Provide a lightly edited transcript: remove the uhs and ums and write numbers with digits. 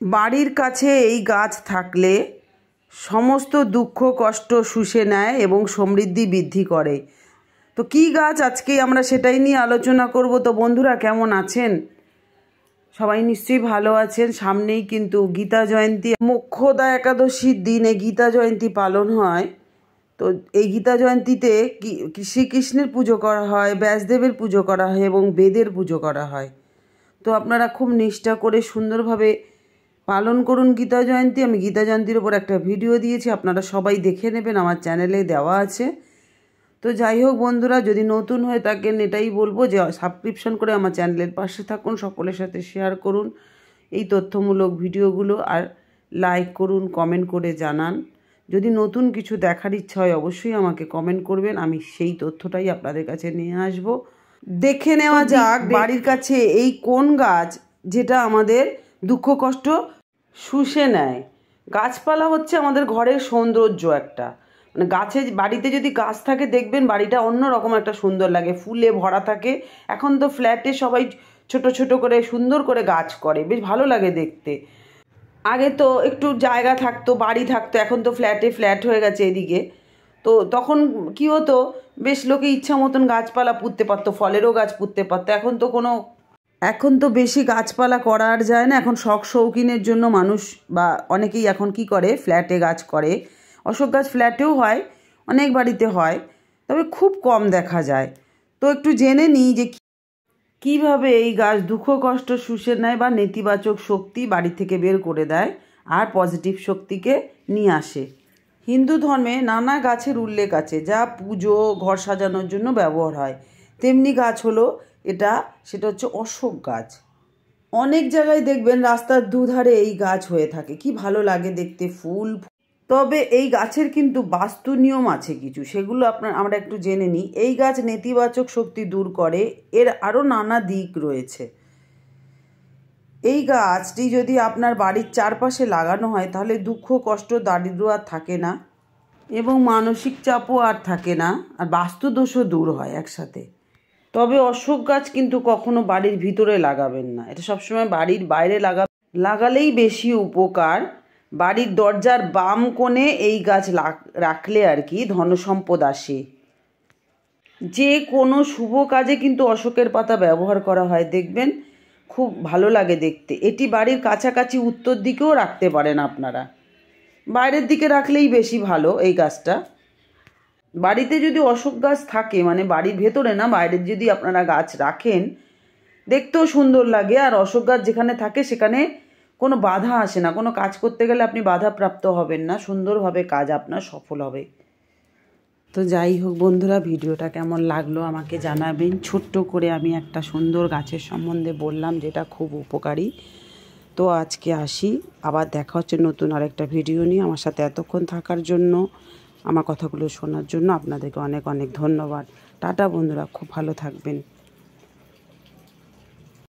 বাড়ির কাছে এই গাছ থাকলে সমস্ত দুঃখ কষ্ট শুষে নেয় এবং সমৃদ্ধি বৃদ্ধি করে। তো কী গাছ আজকে আমরা সেটাই নিয়ে আলোচনা করব। তো বন্ধুরা কেমন আছেন? সবাই নিশ্চয়ই ভালো আছেন। সামনেই কিন্তু গীতা জয়ন্তী, মোক্ষদা একাদশীর দিনে গীতা জয়ন্তী পালন হয়। তো এই গীতা জয়ন্তীতে শ্রীকৃষ্ণের পুজো করা হয়, ব্যাসদেবের পুজো করা হয় এবং বেদের পুজো করা হয়। তো আপনারা খুব নিষ্ঠা করে সুন্দরভাবে পালন করুন গীতা জয়ন্তী। আমি গীতা জয়ন্তীর ওপর একটা ভিডিও দিয়েছি, আপনারা সবাই দেখে নেবেন, আমার চ্যানেলে দেওয়া আছে। তো যাই হোক বন্ধুরা, যদি নতুন হয়ে থাকেন এটাই বলবো যে সাবস্ক্রিপশন করে আমার চ্যানেলের পাশে থাকুন, সকলের সাথে শেয়ার করুন এই তথ্যমূলক ভিডিওগুলো, আর লাইক করুন, কমেন্ট করে জানান। যদি নতুন কিছু দেখার ইচ্ছা হয় অবশ্যই আমাকে কমেন্ট করবেন, আমি সেই তথ্যটাই আপনাদের কাছে নিয়ে আসব। দেখে নেওয়া যাক বাড়ির কাছে এই কোন গাছ যেটা আমাদের দুঃখ কষ্ট শুষে নেয়। গাছপালা হচ্ছে আমাদের ঘরের সৌন্দর্য একটা, মানে গাছে বাড়িতে যদি গাছ থাকে দেখবেন বাড়িটা অন্য রকম একটা সুন্দর লাগে, ফুলে ভরা থাকে। এখন তো ফ্ল্যাটে সবাই ছোট ছোট করে সুন্দর করে গাছ করে, বেশ ভালো লাগে দেখতে। আগে তো একটু জায়গা থাকতো, বাড়ি থাকতো, এখন তো ফ্ল্যাটে ফ্ল্যাট হয়ে গেছে এদিকে। তো তখন কি হতো, বেশ লোকে ইচ্ছা মতন গাছপালা পুঁততে পারতো, ফলেরও গাছ পুঁততে পারতো। এখন তো বেশি গাছপালা করা আর যায় না। এখন শখ শৌখিনের জন্য মানুষ বা অনেকেই এখন কি করে, ফ্ল্যাটে গাছ করে। অশোক গাছ ফ্ল্যাটেও হয়, অনেক বাড়িতে হয়, তবে খুব কম দেখা যায়। তো একটু জেনে নিই যে কিভাবে এই গাছ দুঃখ কষ্ট শুষে নেয় বা নেতিবাচক শক্তি বাড়ি থেকে বের করে দেয় আর পজিটিভ শক্তিকে নিয়ে আসে। হিন্দু ধর্মে নানা গাছের উল্লেখ আছে যা পুজো, ঘর সাজানোর জন্য ব্যবহার হয়। তেমনি গাছ হলো সেটা হচ্ছে অশোক গাছ। অনেক জায়গায় দেখবেন রাস্তার দুধারে এই গাছ হয়ে থাকে, কি ভালো লাগে দেখতে ফুল। তবে এই গাছের কিন্তু বাস্তু নিয়ম আছে কিছু, সেগুলো আমরা একটু জেনে নিই। এই গাছ নেতিবাচক শক্তি দূর করে, এর আরও নানা দিক রয়েছে। এই গাছটি যদি আপনার বাড়ির চারপাশে লাগানো হয় তাহলে দুঃখ কষ্ট দারিদ্র আর থাকে না এবং মানসিক চাপও আর থাকে না, আর বাস্তুদোষও দূর হয় একসাথে। তবে অশোক গাছ কিন্তু কখনো বাড়ির ভিতরে লাগাবেন না, এটা সবসময় বাড়ির বাইরে লাগালেই বেশি উপকার। বাড়ির দরজার বাম কোণে এই গাছ রাখলে আর কি ধনসম্পদ আসে। যে কোনো শুভ কাজে কিন্তু অশোকের পাতা ব্যবহার করা হয়, দেখবেন খুব ভালো লাগে দেখতে। এটি বাড়ির কাছাকাছি উত্তর দিকেও রাখতে পারেন আপনারা, বাইরের দিকে রাখলেই বেশি ভালো। এই গাছটা বাড়িতে যদি অশোক গাছ থাকে, মানে বাড়ির ভেতরে না, বাইরের যদি আপনারা গাছ রাখেন দেখতেও সুন্দর লাগে। আর অশোক গাছ যেখানে থাকে সেখানে কোনো বাধা আসে না, কোনো কাজ করতে গেলে আপনি বাধাপ্রাপ্ত হবেন না, সুন্দরভাবে কাজ আপনার সফল হবে। তো যাই হোক বন্ধুরা, ভিডিওটা কেমন লাগলো আমাকে জানাবেন। ছোট্ট করে আমি একটা সুন্দর গাছের সম্বন্ধে বললাম যেটা খুব উপকারী। তো আজকে আসি, আবার দেখা হচ্ছে নতুন আরেকটা ভিডিও নিয়ে। আমার সাথে এতক্ষণ থাকার জন্য, আমার কথাগুলো শোনার জন্য আপনাদেরকে অনেক অনেক ধন্যবাদ। টাটা বন্ধুরা, খুব ভালো থাকবেন।